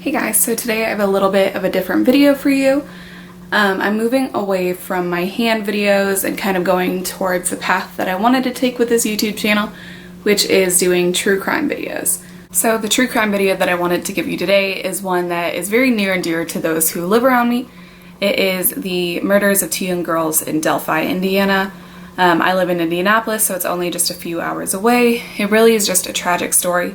Hey guys, so today I have a little bit of a different video for you. I'm moving away from my hand videos and kind of going towards the path that I wanted to take with this YouTube channel, which is doing true crime videos. So the true crime video that I wanted to give you today is one that is very near and dear to those who live around me. It is the murders of two young girls in Delphi, Indiana. I live in Indianapolis, so it's only just a few hours away. It really is just a tragic story.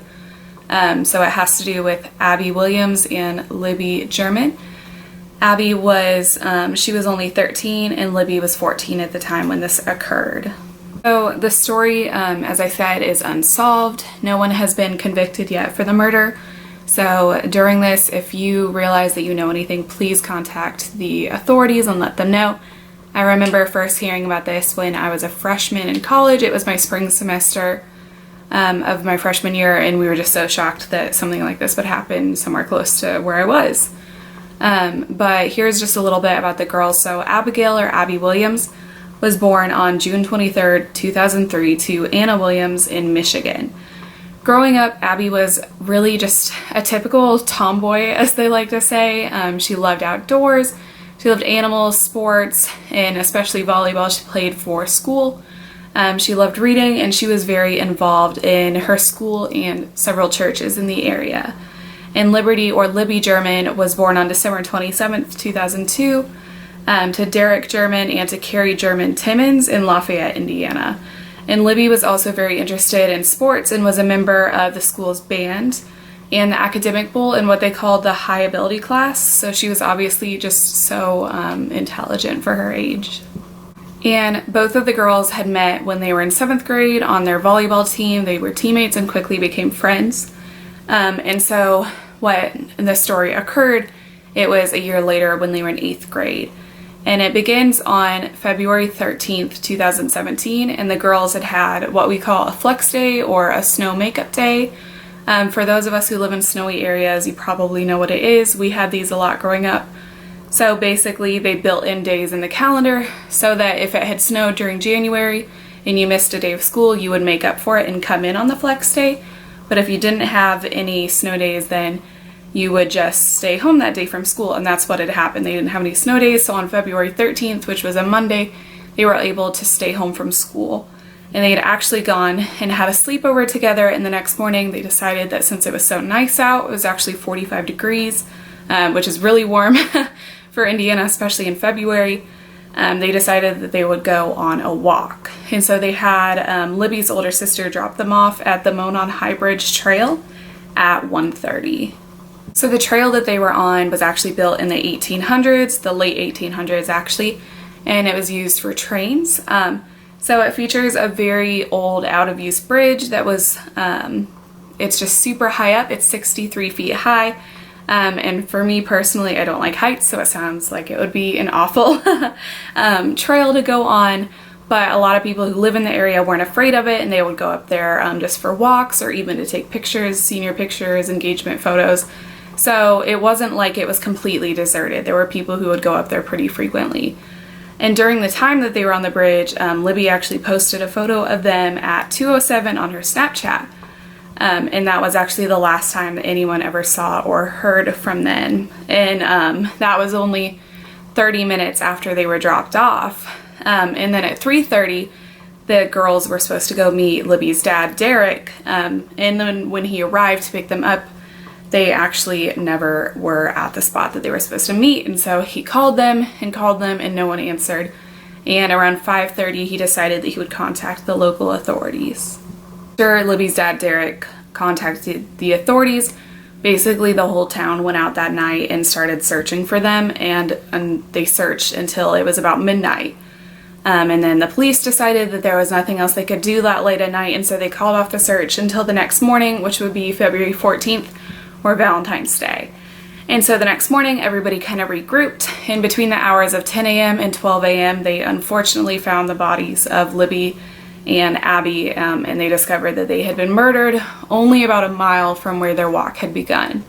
So it has to do with Abby Williams and Libby German. Abby was, she was only 13 and Libby was 14 at the time when this occurred. So the story, as I said, is unsolved. No one has been convicted yet for the murder. So during this, if you realize that you know anything, please contact the authorities and let them know. I remember first hearing about this when I was a freshman in college. It was my spring semester of my freshman year, and we were just so shocked that something like this would happen somewhere close to where I was. But here's just a little bit about the girls. So Abigail, or Abby Williams, was born on June 23rd, 2003 to Anna Williams in Michigan. Growing up, Abby was really just a typical tomboy, as they like to say. She loved outdoors, she loved animals, sports, and especially volleyball. She played for school. She loved reading, and she was very involved in her school and several churches in the area. And Libby German was born on December 27th, 2002, to Derek German and to Carrie German Timmons in Lafayette, Indiana. And Libby was also very interested in sports and was a member of the school's band and the academic bowl in what they called the high ability class. So she was obviously just so intelligent for her age. And both of the girls had met when they were in 7th grade on their volleyball team. They were teammates and quickly became friends. And so when the story occurred, it was a year later when they were in 8th grade. And it begins on February 13th, 2017, and the girls had what we call a flex day or a snow makeup day. For those of us who live in snowy areas, you probably know what it is. We had these a lot growing up. So basically they built in days in the calendar so that if it had snowed during January and you missed a day of school, you would make up for it and come in on the flex day. But if you didn't have any snow days, then you would just stay home that day from school, and that's what had happened. They didn't have any snow days, so on February 13th, which was a Monday, they were able to stay home from school. And they had actually gone and had a sleepover together, and the next morning they decided that since it was so nice out, it was actually 45 degrees, which is really warm for Indiana, especially in February, they decided that they would go on a walk. And so they had Libby's older sister drop them off at the Monon High Bridge Trail at 1:30. So the trail that they were on was actually built in the 1800s, the late 1800s actually, and it was used for trains. So it features a very old out-of-use bridge that was, it's just super high up. It's 63 feet high. And for me personally, I don't like heights, so it sounds like it would be an awful trail to go on. But a lot of people who live in the area weren't afraid of it, and they would go up there just for walks or even to take pictures, senior pictures, engagement photos. So it wasn't like it was completely deserted. There were people who would go up there pretty frequently. And during the time that they were on the bridge, Libby actually posted a photo of them at 2:07 on her Snapchat. And that was actually the last time that anyone ever saw or heard from them. And that was only 30 minutes after they were dropped off. And then at 3:30, the girls were supposed to go meet Libby's dad, Derek. And then when he arrived to pick them up, they actually never were at the spot that they were supposed to meet. And so he called them, and no one answered. And around 5:30, he decided that he would contact the local authorities. After Libby's dad, Derek, contacted the authorities, basically the whole town went out that night and started searching for them, and they searched until it was about midnight. And then the police decided that there was nothing else they could do that late at night, and so they called off the search until the next morning, which would be February 14th, or Valentine's Day. And so the next morning, everybody kind of regrouped. In between the hours of 10 a.m. and 12 a.m., they unfortunately found the bodies of Libby and Abby, and they discovered that they had been murdered only about a mile from where their walk had begun,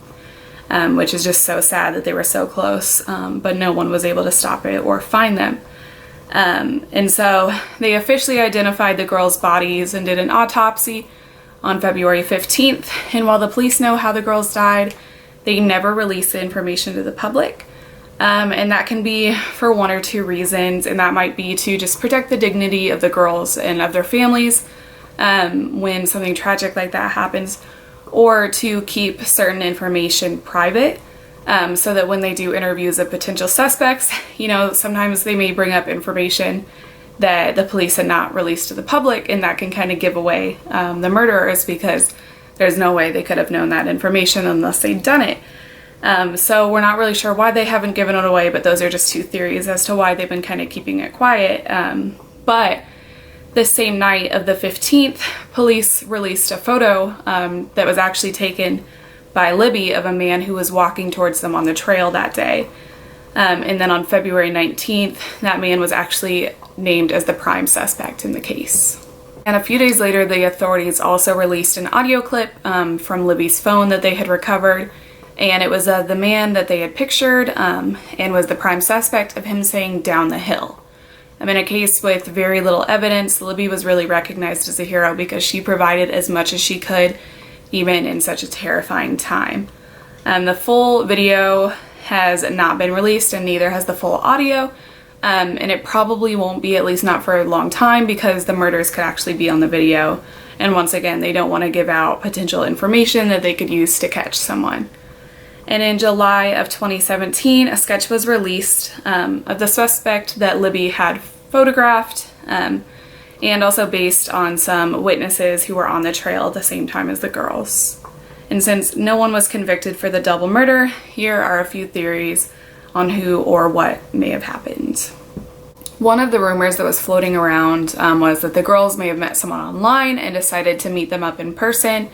which is just so sad that they were so close, but no one was able to stop it or find them. And so they officially identified the girls' bodies and did an autopsy on February 15th, and while the police know how the girls died, they never release the information to the public. And that can be for one or two reasons, and that might be to just protect the dignity of the girls and of their families when something tragic like that happens, or to keep certain information private, so that when they do interviews of potential suspects, you know, sometimes they may bring up information that the police had not released to the public, and that can kind of give away the murderers, because there's no way they could have known that information unless they'd done it. So we're not really sure why they haven't given it away, but those are just two theories as to why they've been kind of keeping it quiet. But the same night of the 15th, police released a photo that was actually taken by Libby of a man who was walking towards them on the trail that day. And then on February 19th, that man was actually named as the prime suspect in the case. And a few days later, the authorities also released an audio clip from Libby's phone that they had recovered. And it was the man that they had pictured and was the prime suspect of him saying "down the hill." In a case with very little evidence, Libby was really recognized as a hero because she provided as much as she could, even in such a terrifying time. The full video has not been released, and neither has the full audio. And it probably won't be, at least not for a long time, because the murders could actually be on the video. And once again, they don't want to give out potential information that they could use to catch someone. And in July of 2017, a sketch was released of the suspect that Libby had photographed, and also based on some witnesses who were on the trail at the same time as the girls. And since no one was convicted for the double murder, here are a few theories on who or what may have happened. One of the rumors that was floating around was that the girls may have met someone online and decided to meet them up in person.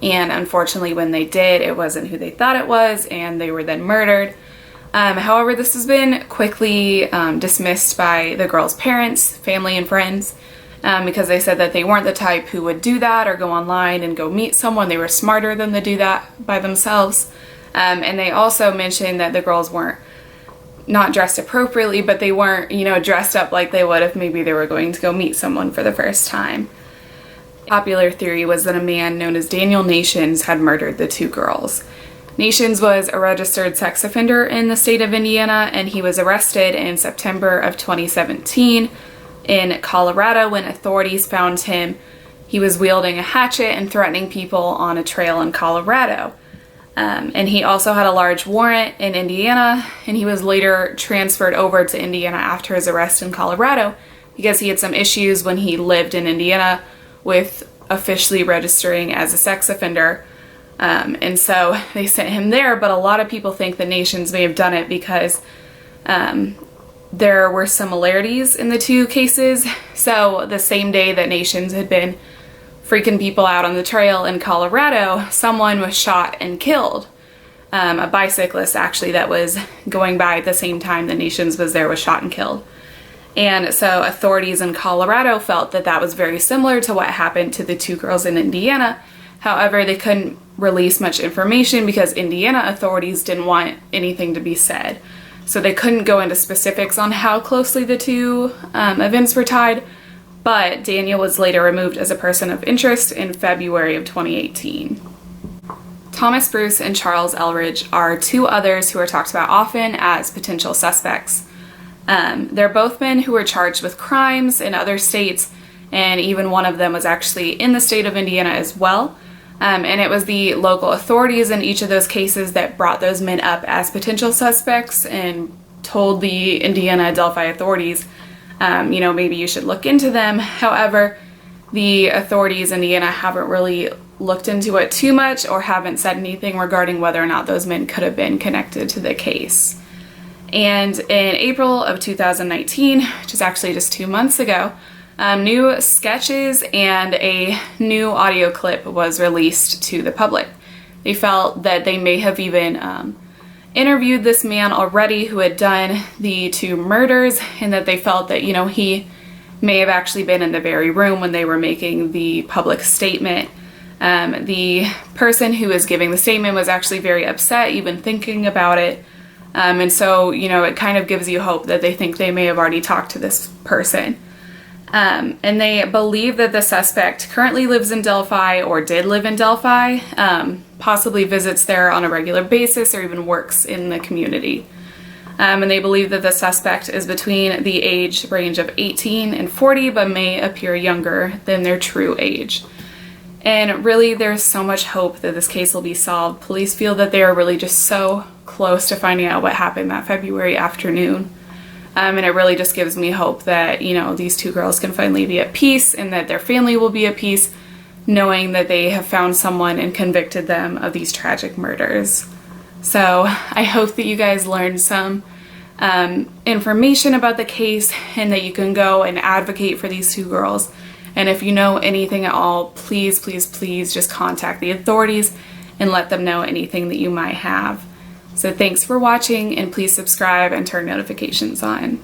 And unfortunately, when they did, it wasn't who they thought it was, and they were then murdered. However, this has been quickly dismissed by the girls' parents, family, and friends, because they said that they weren't the type who would do that or go online and go meet someone. They were smarter than to do that by themselves. And they also mentioned that the girls weren't not dressed appropriately, but they weren't, you know, dressed up like they would if maybe they were going to go meet someone for the first time. Popular theory was that a man known as Daniel Nations had murdered the two girls. Nations was a registered sex offender in the state of Indiana, and he was arrested in September of 2017 in Colorado when authorities found him. He was wielding a hatchet and threatening people on a trail in Colorado. And he also had a large warrant in Indiana, and he was later transferred over to Indiana after his arrest in Colorado because he had some issues when he lived in Indiana with officially registering as a sex offender. And so they sent him there, but a lot of people think the Nations may have done it because there were similarities in the two cases. So the same day that Nations had been freaking people out on the trail in Colorado, someone was shot and killed. A bicyclist actually that was going by at the same time the Nations was there was shot and killed. And so authorities in Colorado felt that that was very similar to what happened to the two girls in Indiana. However, they couldn't release much information because Indiana authorities didn't want anything to be said. So they couldn't go into specifics on how closely the two events were tied, but Daniel was later removed as a person of interest in February of 2018. Thomas Bruce and Charles Elridge are two others who are talked about often as potential suspects. They're both men who were charged with crimes in other states, and even one of them was actually in the state of Indiana as well. And it was the local authorities in each of those cases that brought those men up as potential suspects and told the Indiana Delphi authorities, maybe you should look into them. However, the authorities in Indiana haven't really looked into it too much or haven't said anything regarding whether or not those men could have been connected to the case. And in April of 2019, which is actually just 2 months ago, new sketches and a new audio clip was released to the public. They felt that they may have even interviewed this man already who had done the two murders, and that they felt that, he may have actually been in the very room when they were making the public statement. The person who was giving the statement was actually very upset even thinking about it. And so, it kind of gives you hope that they think they may have already talked to this person. And they believe that the suspect currently lives in Delphi or did live in Delphi, possibly visits there on a regular basis or even works in the community. And they believe that the suspect is between the age range of 18 and 40, but may appear younger than their true age. And really, there's so much hope that this case will be solved. Police feel that they are really just so close to finding out what happened that February afternoon. And it really just gives me hope that, you know, these two girls can finally be at peace and that their family will be at peace, knowing that they have found someone and convicted them of these tragic murders. So I hope that you guys learned some information about the case and that you can go and advocate for these two girls. And if you know anything at all, please, please, please just contact the authorities and let them know anything that you might have. So thanks for watching, and please subscribe and turn notifications on.